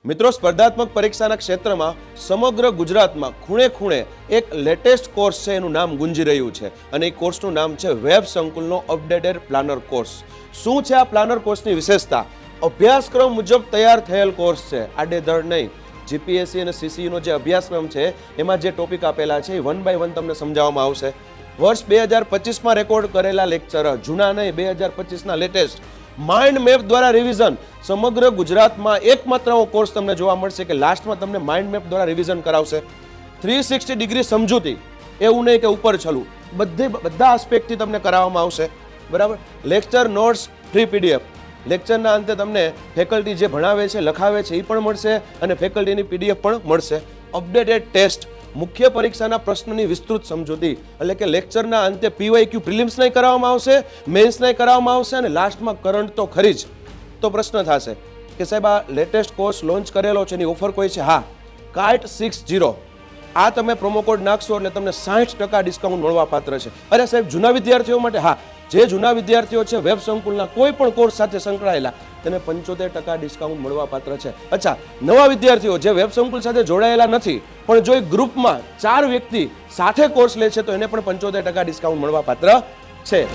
મિત્રો, સ્પર્ધાત્મક પરીક્ષાના ક્ષેત્રમાં સમગ્ર ગુજરાતમાં ખૂણે ખૂણે એક લેટેસ્ટ કોર્સ છે, એનું નામ ગુંજી રહ્યું છે અને એ કોર્સનું નામ છે વેબ સંકુલનો અપડેટેડ પ્લાનર કોર્સ. શું છે આ પ્લાનર કોર્સની વિશેષતા? અભ્યાસક્રમ મુજબ તૈયાર થયેલ કોર્સ છે, આડેધડ નહીં. જીપીએસસી અને સીસીઈનો જે અભ્યાસક્રમ છે એમાં જે ટોપિક આપેલા છે એ 1 બાય 1 તમને સમજાવવામાં આવશે. વર્ષ 2025માં રેકોર્ડ કરેલા લેક્ચર, જૂના નહીં, 2025ના લેટેસ્ટ. માઇન્ડ મેપ દ્વારા રિવિઝન. સમગ્ર ગુજરાતમાં એકમાત્ર એવો કોર્સ તમને જોવા મળશે કે લાસ્ટમાં તમને માઇન્ડ મેપ દ્વારા રિવિઝન કરાવશે. 360 ડિગ્રી સમજૂતી, એવું નહીં કે ઉપર છલું, બધા આસ્પેક્ટથી તમને કરાવવામાં આવશે. બરાબર. Lecture notes free PDF. લેક્ચરના અંતે તમને ફેકલ્ટી જે ભણાવે છે, લખાવે છે એ પણ મળશે અને ફેકલ્ટીની પીડીએફ પણ મળશે. અપડેટેડ ટેસ્ટ, મુખ્ય પરીક્ષાના પ્રશ્નની વિસ્તૃત સમજૂતી, એટલે કે લેક્ચરના અંતે પીવાયક્યુ પ્રિલિમ્સ નહીં કરાવવામાં આવશે, મેન્સ નહીં કરાવવામાં આવશે અને લાસ્ટમાં કરંટ તો ખરી જ. તો પ્રશ્ન થશે કે સાહેબ આ લેટેસ્ટ કોર્સ લોન્ચ કરેલો છે, એની ઓફર કોઈ છે? હા, KITE60. આ તમે પ્રોમો કોડ નાખશો એટલે તમને 60% ડિસ્કાઉન્ટ મળવા પાત્ર છે. અરે સાહેબ, જૂના વિદ્યાર્થીઓ માટે? હા, જે જૂના વિદ્યાર્થીઓ છે વેબ સંકુલના કોઈ પણ કોર્સ સાથે સંકળાયેલા, તેને 75% ડિસ્કાઉન્ટ મળવા પાત્ર છે. અચ્છા, નવા વિદ્યાર્થીઓ જે વેબ સંકુલ સાથે જોડાયેલા નથી પણ જો ગ્રુપમાં 4 વ્યક્તિ સાથે કોર્સ લે છે તો એને પણ 75% ડિસ્કાઉન્ટ મળવા પાત્ર છે.